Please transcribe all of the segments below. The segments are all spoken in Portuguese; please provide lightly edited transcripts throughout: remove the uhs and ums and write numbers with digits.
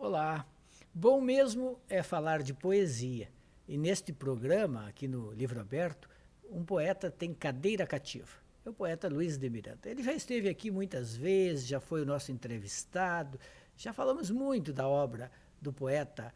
Olá! Bom mesmo é falar de poesia. E neste programa, aqui no Livro Aberto, um poeta tem cadeira cativa. É o poeta Luiz de Miranda. Ele já esteve aqui muitas vezes, já foi o nosso entrevistado, já falamos muito da obra do poeta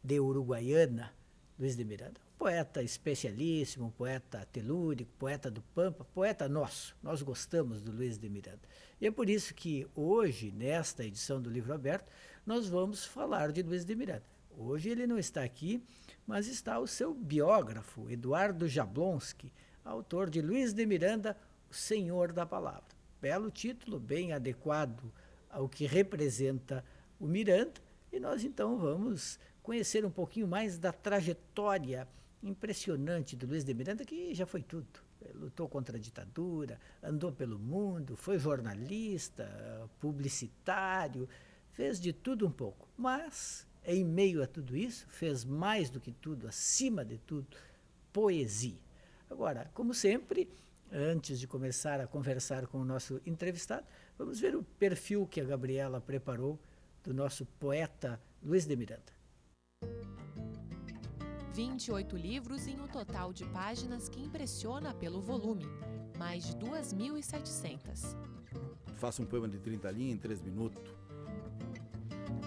de Uruguaiana, Luiz de Miranda. Um poeta especialíssimo, um poeta telúrico, poeta do Pampa, poeta nosso. Nós gostamos do Luiz de Miranda. E é por isso que hoje, nesta edição do Livro Aberto, nós vamos falar de Luiz de Miranda. Hoje ele não está aqui, mas está o seu biógrafo, Eduardo Jablonski, autor de Luiz de Miranda, o Senhor da Palavra. Belo título, bem adequado ao que representa o Miranda, e nós então vamos conhecer um pouquinho mais da trajetória impressionante do Luiz de Miranda, que já foi tudo. Ele lutou contra a ditadura, andou pelo mundo, foi jornalista, publicitário, fez de tudo um pouco. Mas, em meio a tudo isso, fez mais do que tudo, acima de tudo, poesia. Agora, como sempre, antes de começar a conversar com o nosso entrevistado, vamos ver o perfil que a Gabriela preparou do nosso poeta Luiz de Miranda. 28 livros em um total de páginas que impressiona pelo volume, mais de 2.700. Faça um poema de 30 linhas em 3 minutos.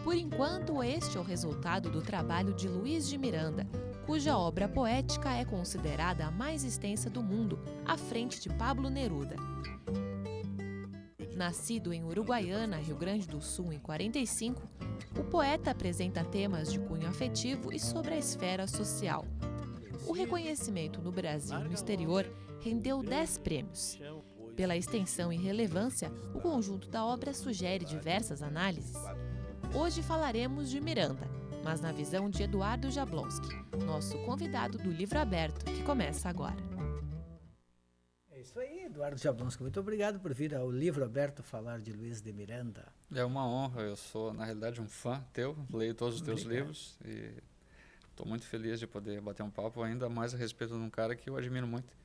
Por enquanto, este é o resultado do trabalho de Luiz de Miranda, cuja obra poética é considerada a mais extensa do mundo, à frente de Pablo Neruda. Nascido em Uruguaiana, Rio Grande do Sul, em 1945, o poeta apresenta temas de cunho afetivo e sobre a esfera social. O reconhecimento no Brasil e no exterior rendeu 10 prêmios. Pela extensão e relevância, o conjunto da obra sugere diversas análises. Hoje falaremos de Miranda, mas na visão de Eduardo Jablonski, nosso convidado do Livro Aberto, que começa agora. É isso aí, Eduardo Jablonski. Muito obrigado por vir ao Livro Aberto falar de Luiz de Miranda. É uma honra, eu sou, na realidade, um fã teu, leio todos os teus livros e estou muito feliz de poder bater um papo, ainda mais a respeito de um cara que eu admiro muito.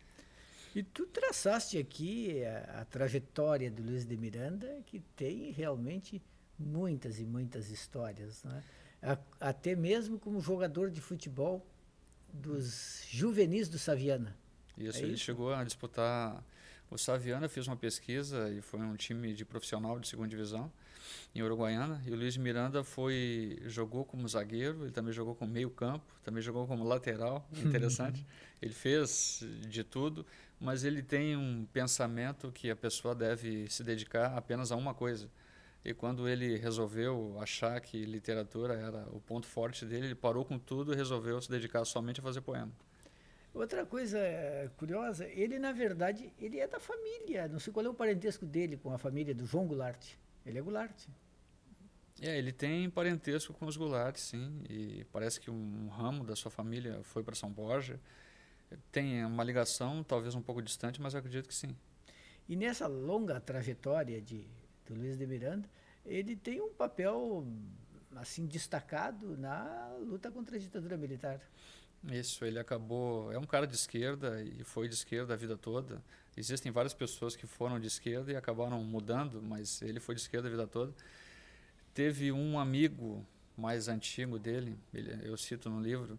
E tu traçaste aqui a trajetória do Luiz de Miranda, que tem realmente muitas e muitas histórias, né? Até mesmo como jogador de futebol dos juvenis do Saviana. Isso, ele chegou a disputar o Saviana, fiz uma pesquisa e foi um time de profissional de segunda divisão em Uruguaiana, e o Luiz Miranda jogou como zagueiro, ele também jogou como meio campo, também jogou como lateral, interessante. Ele fez de tudo, mas ele tem um pensamento que a pessoa deve se dedicar apenas a uma coisa. E quando ele resolveu achar que literatura era o ponto forte dele, ele parou com tudo e resolveu se dedicar somente a fazer poema. Outra coisa curiosa, ele na verdade, ele é da família, não sei qual é o parentesco dele com a família do João Goulart. Ele é Goulart. Ele tem parentesco com os Goulart, sim, e parece que um ramo da sua família foi para São Borja. Tem uma ligação, talvez um pouco distante, mas eu acredito que sim. E nessa longa trajetória do Luiz de Miranda, ele tem um papel assim destacado na luta contra a ditadura militar. Isso, ele acabou, é um cara de esquerda e foi de esquerda a vida toda. Existem várias pessoas que foram de esquerda e acabaram mudando, mas ele foi de esquerda a vida toda. Teve um amigo mais antigo dele, eu cito no livro,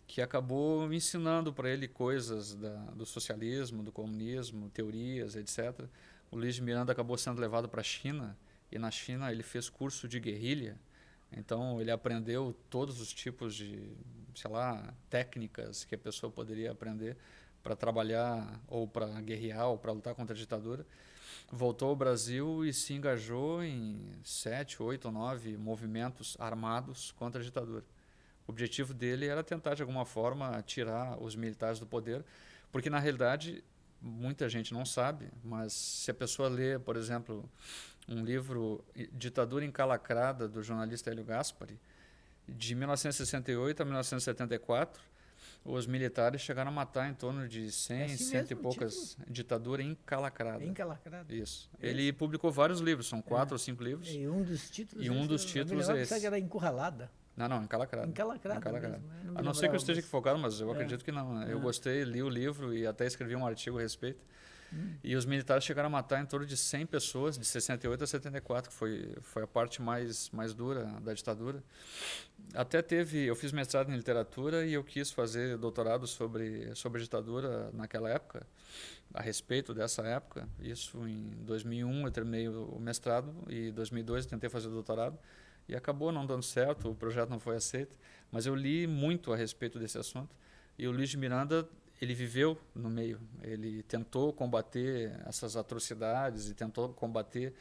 que acabou ensinando para ele coisas do socialismo, do comunismo, teorias, etc. O Luiz de Miranda acabou sendo levado para a China, e na China ele fez curso de guerrilha. Então ele aprendeu todos os tipos de, técnicas que a pessoa poderia aprender para trabalhar ou para guerrear ou para lutar contra a ditadura. Voltou ao Brasil e se engajou em 7, 8 ou 9 movimentos armados contra a ditadura. O objetivo dele era tentar de alguma forma tirar os militares do poder, porque na realidade muita gente não sabe, mas se a pessoa lê, por exemplo, um livro Ditadura Encalacrada, do jornalista Hélio Gaspari, de 1968 a 1974, os militares chegaram a matar em torno de 100, 100 e poucas. Ditadura Encalacrada. Encalacrada. Isso. Ele publicou vários livros, são 4 ou 5 livros. E um dos títulos, é esse. Que era Encurralada. Não, Encalacrada. Encalacrada mesmo. A não ser que eu esteja equivocado, mas eu acredito que não. Eu gostei, li o livro e até escrevi um artigo a respeito. E os militares chegaram a matar em torno de 100 pessoas, de 68 a 74, que foi a parte mais dura da ditadura. Até eu fiz mestrado em literatura e eu quis fazer doutorado sobre a ditadura naquela época, a respeito dessa época. Isso em 2001 eu terminei o mestrado e em 2002 eu tentei fazer o doutorado e acabou não dando certo, o projeto não foi aceito, mas eu li muito a respeito desse assunto. E o Luiz de Miranda, ele viveu no meio, ele tentou combater essas atrocidades e tentou combater,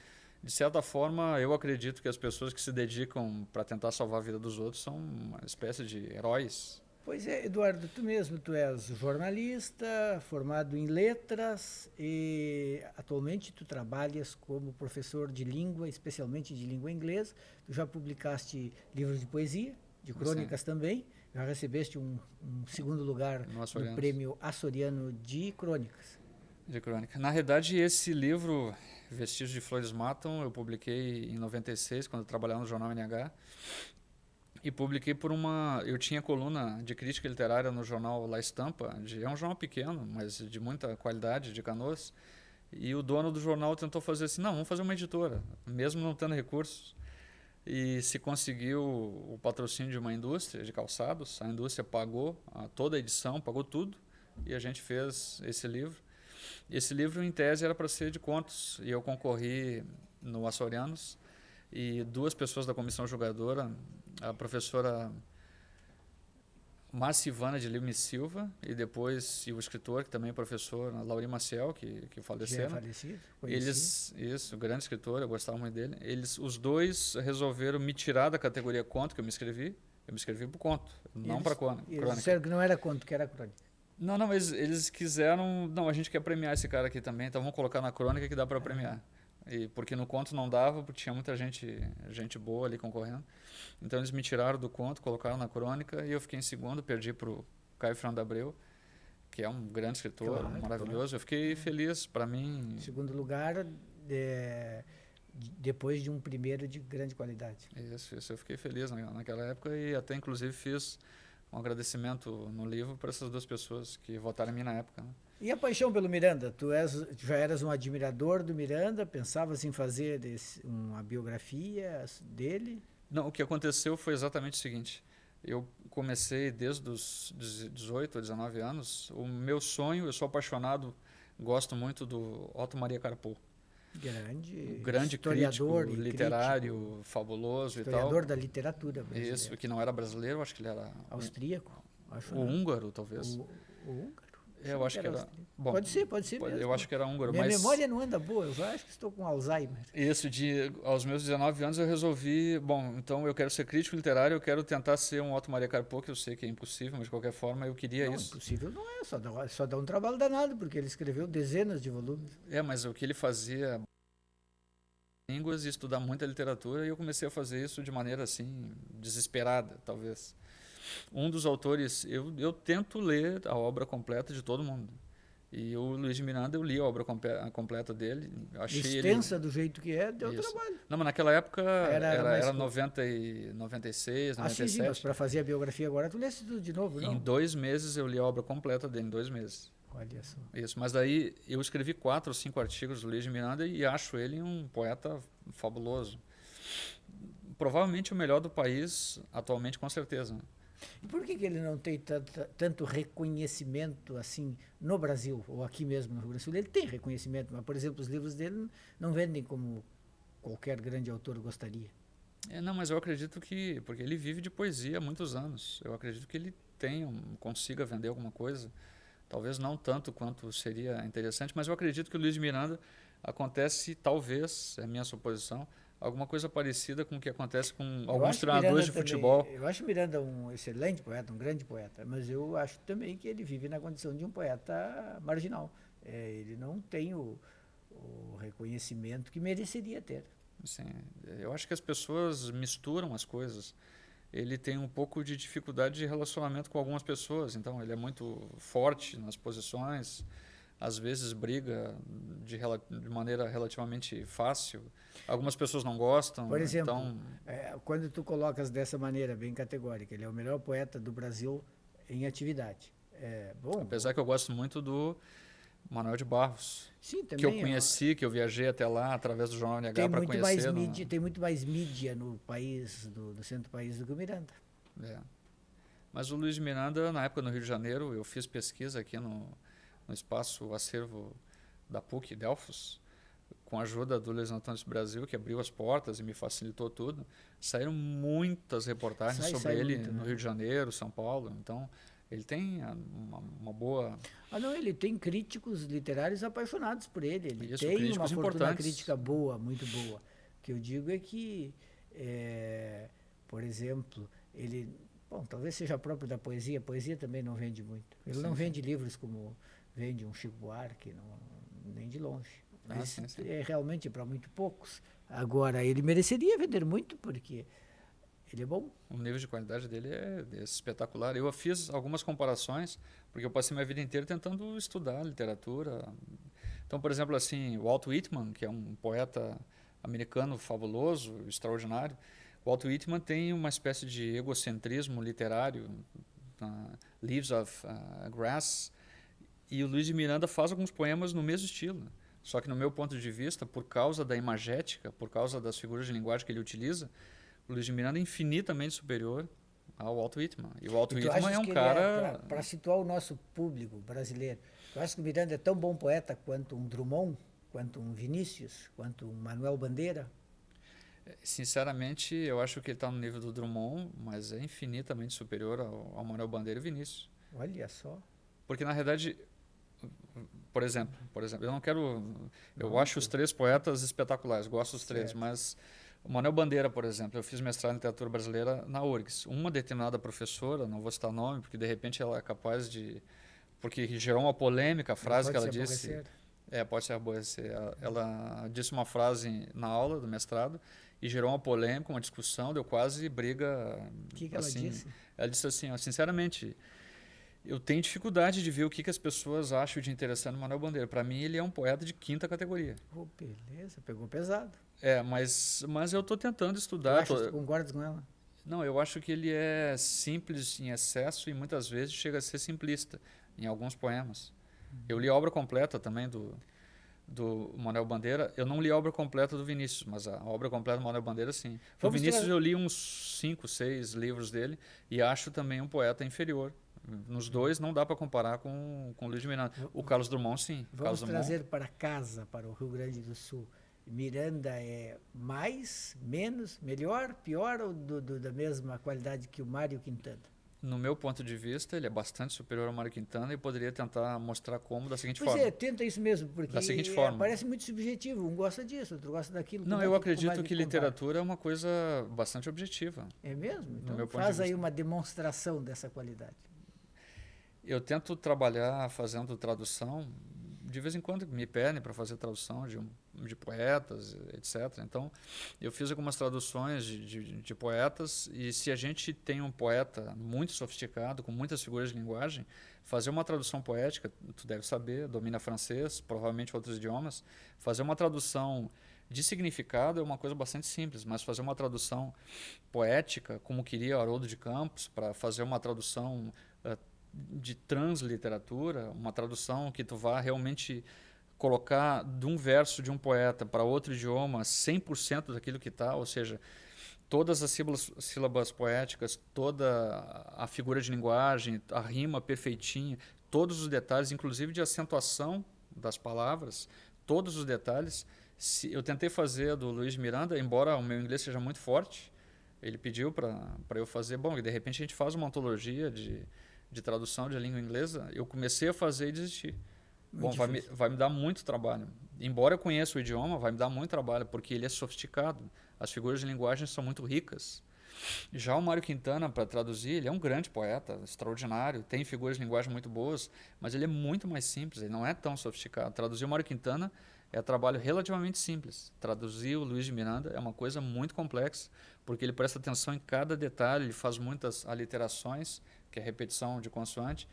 de certa forma, eu acredito que as pessoas que se dedicam para tentar salvar a vida dos outros são uma espécie de heróis. Pois é, Eduardo, tu és jornalista, formado em letras e atualmente tu trabalhas como professor de língua, especialmente de língua inglesa. Tu já publicaste livros de poesia, de crônicas também. Já recebeste um segundo lugar no Prêmio Açoriano de Crônicas. De crônica. Na realidade, esse livro, Vestígios de Flores Matam, eu publiquei em 96, quando eu trabalhava no jornal NH. E publiquei eu tinha coluna de crítica literária no jornal La Estampa, é um jornal pequeno, mas de muita qualidade, de Canoas. E o dono do jornal tentou fazer assim, não, vamos fazer uma editora, mesmo não tendo recursos. E se conseguiu o patrocínio de uma indústria de calçados, a indústria pagou toda a edição, pagou tudo, e a gente fez esse livro. Esse livro, em tese, era para ser de contos, e eu concorri no Açorianos, e duas pessoas da comissão julgadora, a professora Marcivana de Lima e Silva, e depois o escritor, que também é professor, Lauri Maciel, que faleceram. Já é falecido? Isso, grande escritor, eu gostava muito dele. Os dois resolveram me tirar da categoria conto, que eu me inscrevi para o conto, não para crônica. Eles disseram que não era conto, que era crônica. Não, mas eles quiseram, não, a gente quer premiar esse cara aqui também, então vamos colocar na crônica que dá para premiar. E porque no conto não dava, porque tinha muita gente boa ali concorrendo. Então eles me tiraram do conto, colocaram na crônica e eu fiquei em segundo, perdi para o Caio Fernando Abreu, que é um grande escritor, maravilhoso. Claro. Eu fiquei feliz, para mim. Segundo lugar, depois de um primeiro de grande qualidade. Isso, eu fiquei feliz naquela época e até inclusive fiz um agradecimento no livro para essas duas pessoas que votaram em mim na época. Né? E a paixão pelo Miranda? Tu já eras um admirador do Miranda? Pensavas em fazer uma biografia dele? Não, o que aconteceu foi exatamente o seguinte. Eu comecei desde os 18 ou 19 anos. O meu sonho, eu sou apaixonado, gosto muito do Otto Maria Carpo. Grande historiador crítico, literário, fabuloso e tal. Historiador da literatura brasileira. Isso, que não era brasileiro, acho que ele era... Austríaco? Acho húngaro, talvez. O húngaro? Eu acho que era... Bom, pode ser mesmo. Eu acho que era húngaro. Minha memória não anda boa, eu já acho que estou com Alzheimer. Isso, aos meus 19 anos eu resolvi, então eu quero ser crítico literário, eu quero tentar ser um Otto Maria Carpo, que eu sei que é impossível, mas de qualquer forma eu queria isso. Impossível não é, só dá um trabalho danado, porque ele escreveu dezenas de volumes. Mas o que ele fazia... línguas e estudar muita literatura, e eu comecei a fazer isso de maneira assim desesperada, talvez. Um dos autores, eu tento ler a obra completa de todo mundo, e o Luiz de Miranda, eu li a obra completa dele, achei extensa do jeito que deu isso. Trabalho. Não, mas naquela época era 90 e 96, 97. Sim, mas para fazer a biografia agora tu lesse tudo de novo, não? Em 2 meses eu li a obra completa dele, em 2 meses. Olha só. Isso, mas daí eu escrevi 4 ou 5 artigos do Luiz de Miranda e acho ele um poeta fabuloso. Provavelmente o melhor do país atualmente, com certeza. E por que ele não tem tanto reconhecimento assim no Brasil, ou aqui mesmo no Rio Grande do Sul? Ele tem reconhecimento, mas, por exemplo, os livros dele não vendem como qualquer grande autor gostaria. Não, mas eu acredito que, porque ele vive de poesia há muitos anos, eu acredito que ele consiga vender alguma coisa. Talvez não tanto quanto seria interessante, mas eu acredito que o Luiz de Miranda acontece, talvez, é a minha suposição, alguma coisa parecida com o que acontece com alguns treinadores de futebol. Eu acho Miranda um excelente poeta, um grande poeta, mas eu acho também que ele vive na condição de um poeta marginal. Ele não tem o reconhecimento que mereceria ter. Sim, eu acho que as pessoas misturam as coisas. Ele tem um pouco de dificuldade de relacionamento com algumas pessoas, então ele é muito forte nas posições, às vezes briga de maneira relativamente fácil, algumas pessoas não gostam. Por exemplo, quando tu colocas dessa maneira bem categórica, ele é o melhor poeta do Brasil em atividade. Apesar que eu gosto muito do Manuel de Barros, Sim, também. que eu conheci, que eu viajei até lá através do Jornal NH para conhecer. Tem muito mais mídia no país, do centro do país, do que o Miranda. É. Mas o Luiz de Miranda, na época no Rio de Janeiro, eu fiz pesquisa aqui no espaço acervo da PUC Delfos, com a ajuda do Luiz Antônio Brasil, que abriu as portas e me facilitou tudo. Saíram muitas reportagens sobre ele muito, no Rio de Janeiro, São Paulo. Então, ele tem uma boa... não, ele tem críticos literários apaixonados por ele. Ele Isso, tem uma fortuna crítica boa, muito boa. O que eu digo é que, por exemplo, ele... Bom, talvez seja próprio da poesia. A poesia também não vende muito. Ele não vende livros como vende um Chico Buarque, nem de longe. É realmente para muito poucos. Agora, ele mereceria vender muito, porque ele é bom. O nível de qualidade dele é espetacular. Eu fiz algumas comparações, porque eu passei minha vida inteira tentando estudar literatura. Então, por exemplo, assim, o Walt Whitman, que é um poeta americano fabuloso, extraordinário, o Walt Whitman tem uma espécie de egocentrismo literário, Leaves of Grass, e o Luiz de Miranda faz alguns poemas no mesmo estilo. Só que, no meu ponto de vista, por causa da imagética, por causa das figuras de linguagem que ele utiliza, o Luiz de Miranda é infinitamente superior ao Walt Whitman. E o Walt Whitman é um cara... Para situar o nosso público brasileiro, eu acho que o Miranda é tão bom poeta quanto um Drummond, quanto um Vinícius, quanto um Manuel Bandeira? Sinceramente, eu acho que ele está no nível do Drummond, mas é infinitamente superior ao Manuel Bandeira e Vinícius. Olha só. Porque, na realidade... Por exemplo, eu não quero... Eu acho os três poetas espetaculares, gosto dos três, mas o Manuel Bandeira, por exemplo, eu fiz mestrado em literatura brasileira na URGS. Uma determinada professora, não vou citar nome, porque de repente ela é capaz de... Porque gerou uma polêmica a frase que ela disse... Pode se aborrecer. Ela disse uma frase na aula do mestrado e gerou uma polêmica, uma discussão, deu quase briga. O que ela disse? Ela disse assim, ó, sinceramente... Eu tenho dificuldade de ver o que as pessoas acham de interessante no Manuel Bandeira. Para mim, ele é um poeta de quinta categoria. Beleza, pegou pesado. Mas eu estou tentando estudar. Tu concordas com ela? Não, eu acho que ele é simples em excesso e muitas vezes chega a ser simplista em alguns poemas. Eu li a obra completa também do Manuel Bandeira. Eu não li a obra completa do Vinícius, mas a obra completa do Manuel Bandeira, sim. O Vinícius eu li uns 5, 6 livros dele e acho também um poeta inferior. Nos dois não dá para comparar com o Luiz de Miranda. O Carlos Drummond, sim. Vamos trazer para casa, para o Rio Grande do Sul. Miranda é mais, menos, melhor, pior ou da mesma qualidade que o Mário Quintana? No meu ponto de vista, ele é bastante superior ao Mário Quintana e poderia tentar mostrar como da seguinte forma. Tenta isso mesmo, porque da seguinte forma. Parece muito subjetivo. Um gosta disso, outro gosta daquilo. Não, eu acredito que literatura é uma coisa bastante objetiva. É mesmo? Então faz aí uma demonstração dessa qualidade. Eu tento trabalhar fazendo tradução, de vez em quando me pedem para fazer tradução de poetas, etc. Então, eu fiz algumas traduções de poetas e se a gente tem um poeta muito sofisticado, com muitas figuras de linguagem, fazer uma tradução poética, tu deve saber, domina francês, provavelmente outros idiomas, fazer uma tradução de significado é uma coisa bastante simples, mas fazer uma tradução poética, como queria Haroldo de Campos, para fazer uma tradução de transliteratura, uma tradução que tu vá realmente colocar de um verso de um poeta para outro idioma 100% daquilo que está, ou seja, todas as sílabas poéticas, toda a figura de linguagem, a rima perfeitinha, todos os detalhes, inclusive de acentuação das palavras, todos os detalhes. Eu tentei fazer do Luiz Miranda, embora o meu inglês seja muito forte, ele pediu para eu fazer, bom, e de repente a gente faz uma antologia de tradução de língua inglesa, eu comecei a fazer e desisti. Bom, vai me dar muito trabalho. Embora eu conheça o idioma, vai me dar muito trabalho, porque ele é sofisticado. As figuras de linguagem são muito ricas. Já o Mário Quintana, para traduzir, ele é um grande poeta, extraordinário, tem figuras de linguagem muito boas, mas ele é muito mais simples, ele não é tão sofisticado. Traduzir o Mário Quintana é trabalho relativamente simples. Traduzir o Luiz de Miranda é uma coisa muito complexa, porque ele presta atenção em cada detalhe, ele faz muitas aliterações, que é repetição de consoante,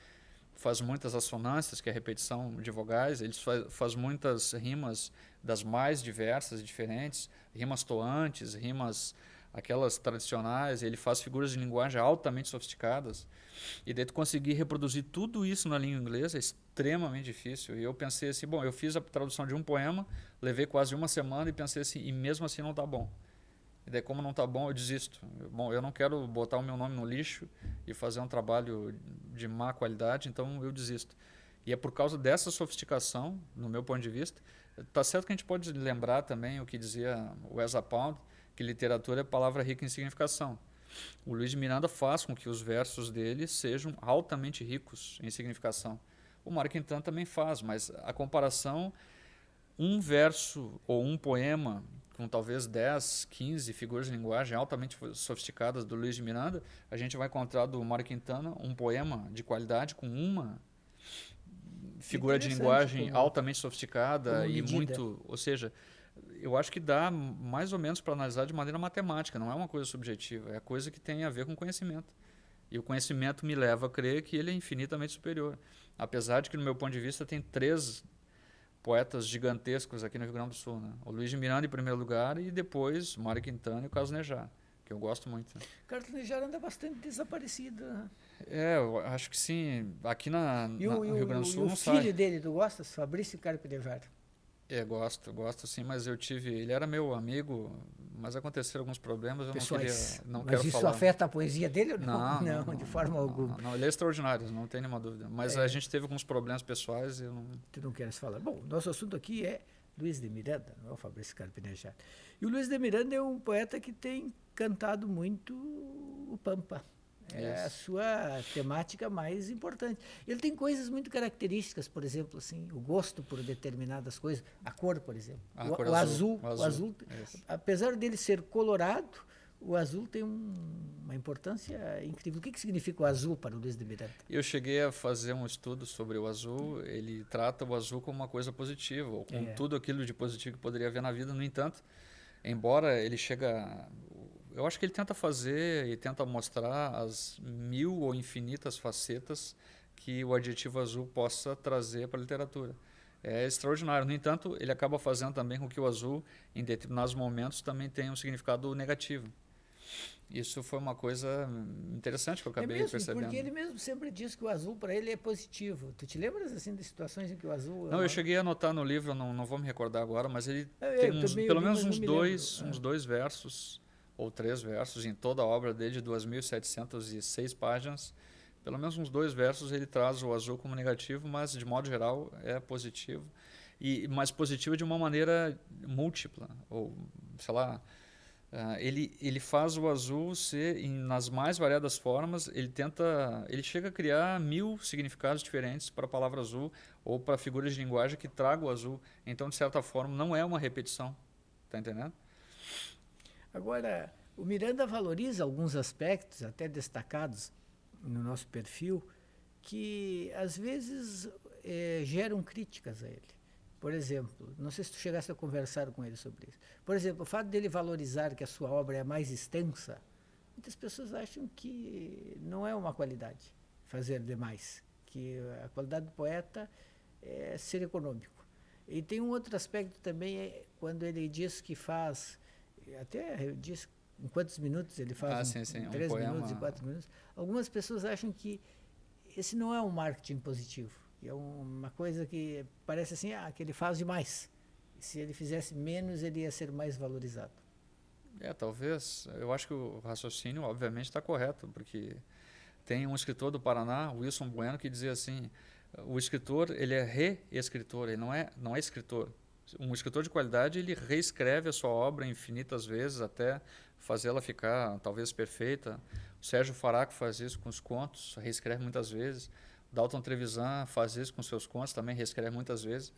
faz muitas assonâncias, que é repetição de vogais, ele faz muitas rimas das mais diversas e diferentes, rimas toantes, rimas aquelas tradicionais, ele faz figuras de linguagem altamente sofisticadas, e daí tu conseguir reproduzir tudo isso na língua inglesa é extremamente difícil. E eu pensei assim, bom, eu fiz a tradução de um poema, levei quase uma semana e pensei assim, e mesmo assim não está bom. E daí, como não está bom, eu desisto. Bom, eu não quero botar o meu nome no lixo e fazer um trabalho de má qualidade, então eu desisto. E é por causa dessa sofisticação, no meu ponto de vista. Está certo que a gente pode lembrar também o que dizia o Ezra Pound, que literatura é palavra rica em significação. O Luiz de Miranda faz com que os versos dele sejam altamente ricos em significação. O Mário Quintana também faz, mas a comparação, um verso ou um poema com talvez 10, 15 figuras de linguagem altamente sofisticadas do Luiz de Miranda, a gente vai encontrar do Mário Quintana um poema de qualidade com uma figura de linguagem altamente sofisticada e muito... Ou seja, eu acho que dá mais ou menos para analisar de maneira matemática, não é uma coisa subjetiva, é coisa que tem a ver com conhecimento. E o conhecimento me leva a crer que ele é infinitamente superior. Apesar de que, no meu ponto de vista, tem 3 poetas gigantescos aqui no Rio Grande do Sul, né? O Luiz de Miranda em primeiro lugar e depois o Mário Quintana e o Carlos Nejar, que eu gosto muito. Né? O Carlos Nejar anda bastante desaparecido. Né? Eu acho que sim. Aqui no Rio Grande do Sul não sai. E o filho dele, tu gostas? Fabrício Carpe Nejar. Gosto sim, mas ele era meu amigo, mas aconteceram alguns problemas, eu Pessoais, não quero falar. Mas isso afeta a poesia dele ou não? Não, de forma alguma. Não, ele é extraordinário, não tem nenhuma dúvida. Mas a gente teve alguns problemas pessoais e eu não... Tu não queres falar. Bom, nosso assunto aqui é Luiz de Miranda, não é o Fabrício Carpe Nejar. E o Luiz de Miranda é um poeta que tem cantado muito o Pampa. É a sua temática mais importante. Ele tem coisas muito características, por exemplo, assim, o gosto por determinadas coisas, a cor, por exemplo. O azul, apesar dele ser colorado, o azul tem uma importância incrível. O que significa o azul para o Luiz de Miranda? Eu cheguei a fazer um estudo sobre o azul. Ele trata o azul como uma coisa positiva, ou como tudo aquilo de positivo que poderia haver na vida. No entanto, embora ele chega... Eu acho que ele tenta fazer e tenta mostrar as 1000 ou infinitas facetas que o adjetivo azul possa trazer para a literatura. É extraordinário. No entanto, ele acaba fazendo também com que o azul, em determinados momentos, também tenha um significado negativo. Isso foi uma coisa interessante que eu acabei percebendo. Porque ele mesmo sempre diz que o azul para ele é positivo. Tu te lembras assim de situações em que o azul... Não, eu cheguei a anotar no livro, não vou me recordar agora, mas ele tem pelo menos uns dois versos... ou 3 versos em toda a obra dele, de 2.706 páginas. Pelo menos uns 2 versos ele traz o azul como negativo, mas de modo geral é positivo. Mas positivo de uma maneira múltipla, ou sei lá, ele faz o azul ser nas mais variadas formas. Ele chega a criar 1000 significados diferentes para a palavra azul ou para figuras de linguagem que tragam o azul. Então, de certa forma, não é uma repetição. Está entendendo? Agora, o Miranda valoriza alguns aspectos, até destacados no nosso perfil, que às vezes geram críticas a ele. Por exemplo, não sei se tu chegasse a conversar com ele sobre isso. Por exemplo, o fato dele valorizar que a sua obra é mais extensa, muitas pessoas acham que não é uma qualidade fazer demais, que a qualidade do poeta é ser econômico. E tem um outro aspecto também, quando ele diz que faz... Até diz em quantos minutos ele faz, 3 minutos e 4 minutos. Algumas pessoas acham que esse não é um marketing positivo. É uma coisa que parece assim, que ele faz demais. Se ele fizesse menos, ele ia ser mais valorizado. Talvez. Eu acho que o raciocínio, obviamente, está correto, porque tem um escritor do Paraná, Wilson Bueno, que dizia assim, o escritor, ele é reescritor, ele não é escritor. Um escritor de qualidade, ele reescreve a sua obra infinitas vezes até fazê-la ficar talvez perfeita. O Sérgio Faraco faz isso com os contos, reescreve muitas vezes. Dalton Trevisan faz isso com seus contos, também reescreve muitas vezes.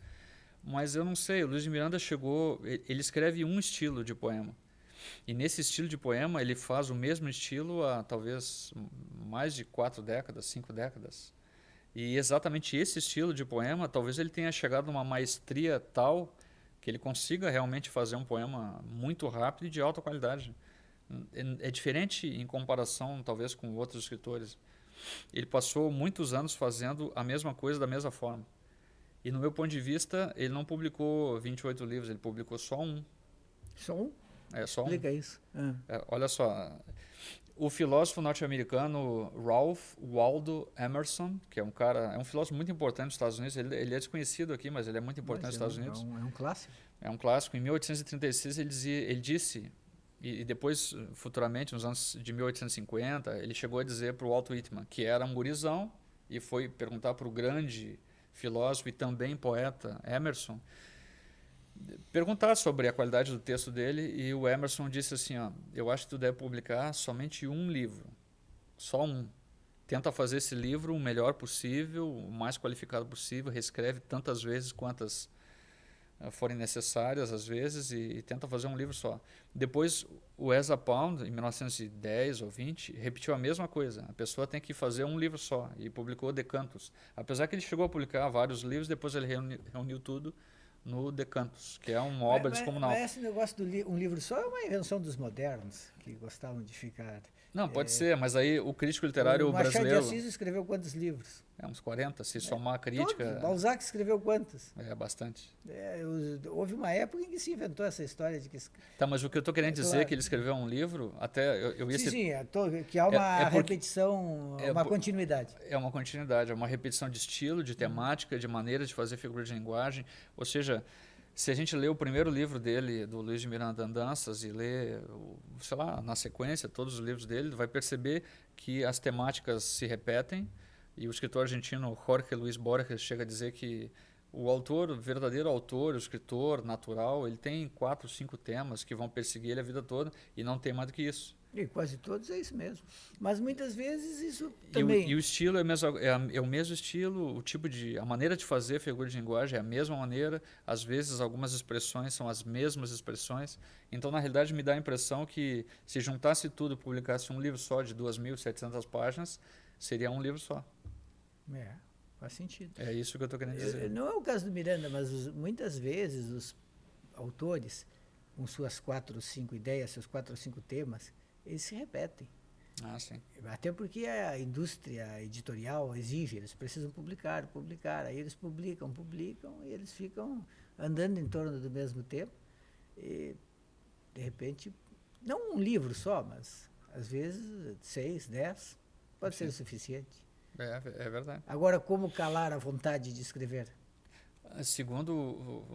Mas eu não sei, o Luiz de Miranda ele escreve um estilo de poema. E nesse estilo de poema, ele faz o mesmo estilo há talvez mais de 4 décadas, 5 décadas. E exatamente esse estilo de poema, talvez ele tenha chegado numa maestria tal que ele consiga realmente fazer um poema muito rápido e de alta qualidade. É diferente em comparação, talvez, com outros escritores. Ele passou muitos anos fazendo a mesma coisa da mesma forma. E, no meu ponto de vista, ele não publicou 28 livros, ele publicou só um. Só um? É só um. Explica isso. Olha só, o filósofo norte-americano Ralph Waldo Emerson, que é um filósofo muito importante nos Estados Unidos, ele é desconhecido aqui, mas ele é muito importante nos Estados Unidos. É um clássico. É um clássico. Em 1836 ele disse, e depois futuramente, nos anos de 1850, ele chegou a dizer para o Walt Whitman, que era um gurizão, e foi perguntar para o grande filósofo e também poeta Emerson, perguntar sobre a qualidade do texto dele, e o Emerson disse assim, ó, eu acho que tu deve publicar somente um livro, só um. Tenta fazer esse livro o melhor possível, o mais qualificado possível, reescreve tantas vezes quantas forem necessárias às vezes e tenta fazer um livro só. Depois o Ezra Pound, em 1910 ou 20, repetiu a mesma coisa. A pessoa tem que fazer um livro só e publicou Decantos. Apesar que ele chegou a publicar vários livros, depois ele reuniu tudo no Decantos, que é uma obra descomunal. Mas esse negócio do um livro só é uma invenção dos modernos, que gostavam de ficar... Não, pode ser, mas aí o crítico literário brasileiro... O Machado de Assis escreveu quantos livros? Uns 40, se somar a crítica... Todos. Balzac escreveu quantos? Bastante. Houve uma época em que se inventou essa história de que... Tá, mas o que eu estou querendo dizer é que ele escreveu um livro, até eu ia que há uma repetição, uma continuidade. É uma continuidade, é uma repetição de estilo, de temática, de maneira de fazer figura de linguagem, ou seja... Se a gente lê o primeiro livro dele, do Luiz de Miranda Andanças, e lê, sei lá, na sequência, todos os livros dele, vai perceber que as temáticas se repetem, e o escritor argentino Jorge Luis Borges chega a dizer que o autor, o verdadeiro autor, o escritor natural, ele tem 4, 5 temas que vão perseguir ele a vida toda, e não tem mais do que isso. E quase todos é isso mesmo. Mas muitas vezes isso também... E o estilo é o mesmo estilo, a maneira de fazer figura de linguagem é a mesma maneira, às vezes algumas expressões são as mesmas expressões. Então, na realidade, me dá a impressão que se juntasse tudo, publicasse um livro só de 2.700 páginas, seria um livro só. Faz sentido. É isso que eu estou querendo dizer. Não é o caso do Miranda, mas muitas vezes os autores, com suas 4 ou 5 ideias, seus 4 ou 5 temas, eles se repetem. Sim. Até porque a indústria editorial exige, eles precisam publicar. Aí eles publicam, e eles ficam andando em torno do mesmo tema. E, de repente, não um livro só, mas às vezes 6, 10, pode ser o suficiente. É verdade. Agora, como calar a vontade de escrever? Segundo,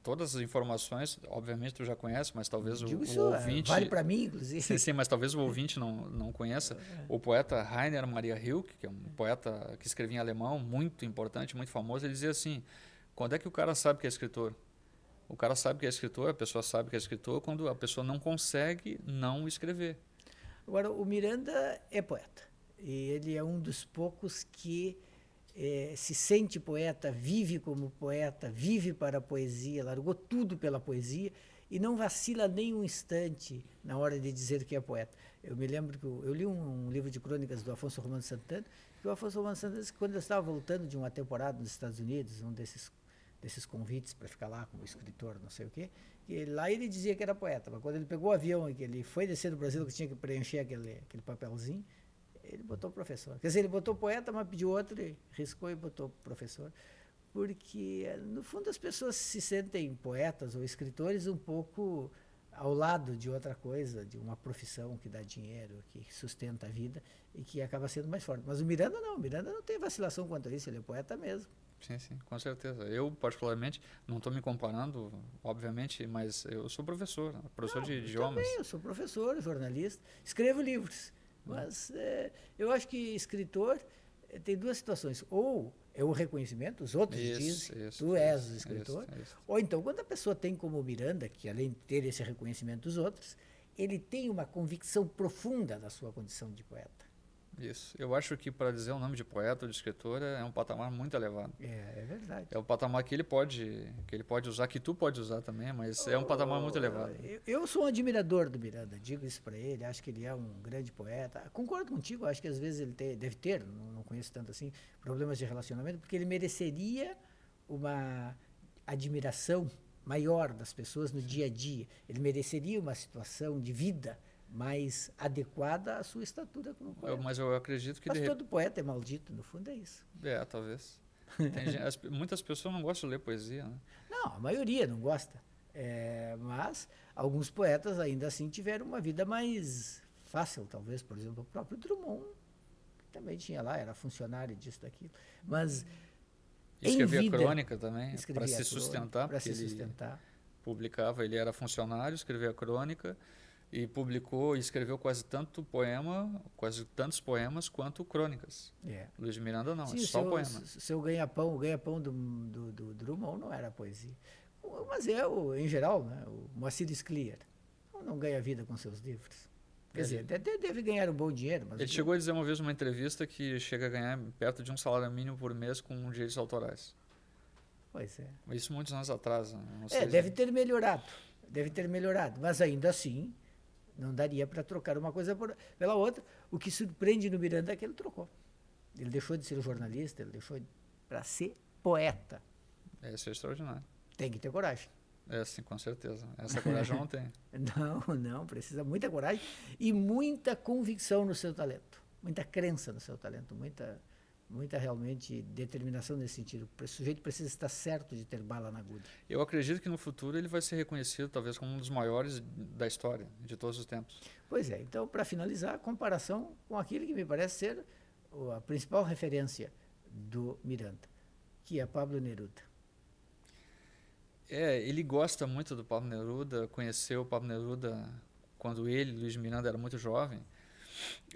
todas as informações, obviamente tu já conhece, mas talvez o ouvinte... Vale para mim, inclusive. Sim, mas talvez o ouvinte não conheça. O poeta Rainer Maria Rilke, que é um poeta que escrevia em alemão, muito importante, muito famoso, ele dizia assim, quando é que o cara sabe que é escritor? O cara sabe que é escritor, a pessoa sabe que é escritor, quando a pessoa não consegue não escrever. Agora, o Miranda é poeta. E ele é um dos poucos que... se sente poeta, vive como poeta, vive para a poesia, largou tudo pela poesia e não vacila nem um instante na hora de dizer que é poeta. Eu me lembro que eu li um livro de crônicas do Afonso Romano Santana, que o Afonso Romano Santana, quando eu estava voltando de uma temporada nos Estados Unidos, um desses convites para ficar lá como escritor, não sei o quê, e lá ele dizia que era poeta, mas quando ele pegou o avião e que ele foi descer do Brasil, que tinha que preencher aquele papelzinho, ele botou professor. Quer dizer, ele botou poeta, mas pediu outro, e riscou e botou professor. Porque, no fundo, as pessoas se sentem poetas ou escritores um pouco ao lado de outra coisa, de uma profissão que dá dinheiro, que sustenta a vida e que acaba sendo mais forte. Mas o Miranda não tem vacilação quanto a isso, ele é poeta mesmo. Sim, com certeza. Eu, particularmente, não estou me comparando, obviamente, mas eu sou professor de idiomas. Também, eu sou professor, jornalista, escrevo livros. Mas eu acho que escritor tem 2 situações. Ou é o reconhecimento, os outros dizem, tu és o escritor. Isso. Ou então, quando a pessoa tem como o Miranda, que além de ter esse reconhecimento dos outros, ele tem uma convicção profunda da sua condição de poeta. Isso. Eu acho que para dizer o nome de poeta ou de escritor é um patamar muito elevado. É verdade. É o patamar que ele pode usar, que tu pode usar também, mas é um patamar muito elevado. Eu sou um admirador do Miranda, digo isso para ele, acho que ele é um grande poeta. Concordo contigo, acho que às vezes ele deve ter, não conheço tanto assim, problemas de relacionamento, porque ele mereceria uma admiração maior das pessoas no dia a dia. Ele mereceria uma situação de vida mais adequada à sua estatura como poeta. Mas eu acredito que... Mas todo poeta é maldito, no fundo é isso. Talvez. Muitas pessoas não gostam de ler poesia, né? Não, a maioria não gosta. Mas alguns poetas ainda assim tiveram uma vida mais fácil, talvez, por exemplo, o próprio Drummond, que também tinha lá, era funcionário disso, daquilo. Mas escrevia crônica também, para se sustentar, para porque se sustentar. Publicava, ele era funcionário, escrevia crônica e publicou e escreveu quase tantos poemas quanto crônicas. Luiz de Miranda não, sim, é só poema. Seu ganha-pão, o ganha-pão do Drummond não era poesia. Mas em geral, né, o Moacir Scliar não ganha vida com seus livros. Quer dizer, deve ganhar um bom dinheiro. Mas ele chegou a dizer uma vez numa entrevista que chega a ganhar perto de um salário mínimo por mês com direitos autorais. Pois é. Isso muitos anos atrás. Não sei deve ter melhorado. Deve ter melhorado. Mas ainda assim, não daria para trocar uma coisa pela outra. O que surpreende no Miranda é que ele trocou. Ele deixou de ser jornalista, ele deixou para ser poeta. Isso é extraordinário. Tem que ter coragem. Sim, com certeza. Essa coragem eu não tenho. Não, precisa muita coragem e muita convicção no seu talento, muita crença no seu talento, muita realmente determinação nesse sentido. O sujeito precisa estar certo de ter bala na agulha. Eu acredito que no futuro ele vai ser reconhecido talvez como um dos maiores da história, de todos os tempos. Pois é, então para finalizar, a comparação com aquele que me parece ser a principal referência do Miranda, que é Pablo Neruda. Ele gosta muito do Pablo Neruda, conheceu o Pablo Neruda quando ele, Luiz de Miranda, era muito jovem.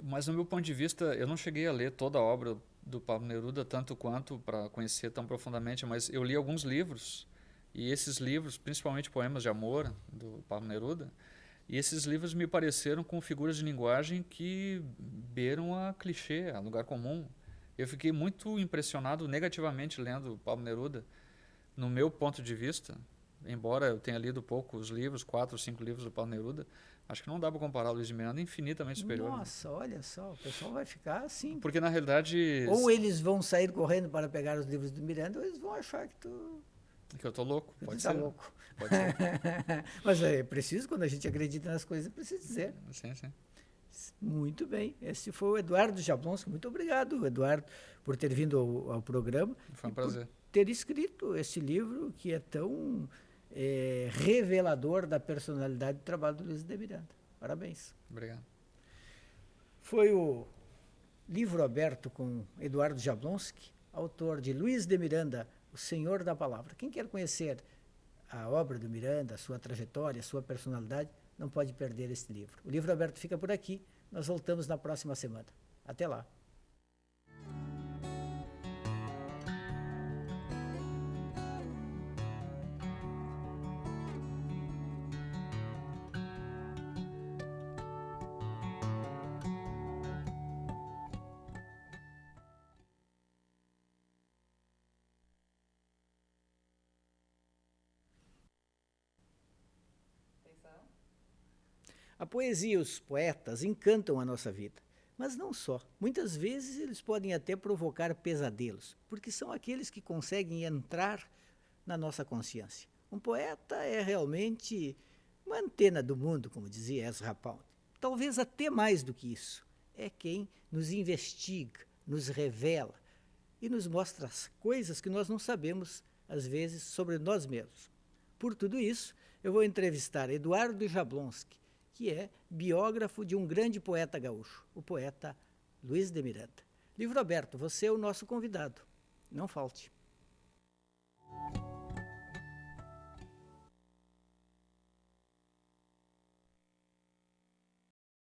Mas, no meu ponto de vista, eu não cheguei a ler toda a obra do Pablo Neruda, tanto quanto para conhecer tão profundamente, mas eu li alguns livros, e esses livros, principalmente poemas de amor, do Pablo Neruda, e esses livros me pareceram com figuras de linguagem que beiram a clichê, a lugar comum. Eu fiquei muito impressionado negativamente lendo o Pablo Neruda. No meu ponto de vista, embora eu tenha lido poucos livros, 4 ou 5 livros do Pablo Neruda, acho que não dá para comparar o Luiz de Miranda, infinitamente superior. Nossa, olha só, o pessoal vai ficar assim. Porque, na realidade... Ou eles vão sair correndo para pegar os livros do Miranda, ou eles vão achar que que eu estou louco, pode ser. Tá louco. Pode ser. Mas é preciso, quando a gente acredita nas coisas, é preciso dizer. Sim, sim. Muito bem. Esse foi o Eduardo Jablonski. Muito obrigado, Eduardo, por ter vindo ao programa. Foi um prazer. Por ter escrito esse livro que é tão revelador da personalidade do trabalho do Luiz de Miranda. Parabéns. Obrigado. Foi o Livro Aberto com Eduardo Jablonski, autor de Luiz de Miranda, O Senhor da Palavra. Quem quer conhecer a obra do Miranda, a sua trajetória, a sua personalidade, não pode perder esse livro. O Livro Aberto fica por aqui. Nós voltamos na próxima semana. Até lá. A poesia e os poetas encantam a nossa vida, mas não só. Muitas vezes eles podem até provocar pesadelos, porque são aqueles que conseguem entrar na nossa consciência. Um poeta é realmente uma antena do mundo, como dizia Ezra Pound. Talvez até mais do que isso. É quem nos investiga, nos revela e nos mostra as coisas que nós não sabemos, às vezes, sobre nós mesmos. Por tudo isso, eu vou entrevistar Eduardo Jablonski, que é biógrafo de um grande poeta gaúcho, o poeta Luiz de Miranda. Livro Aberto, você é o nosso convidado. Não falte.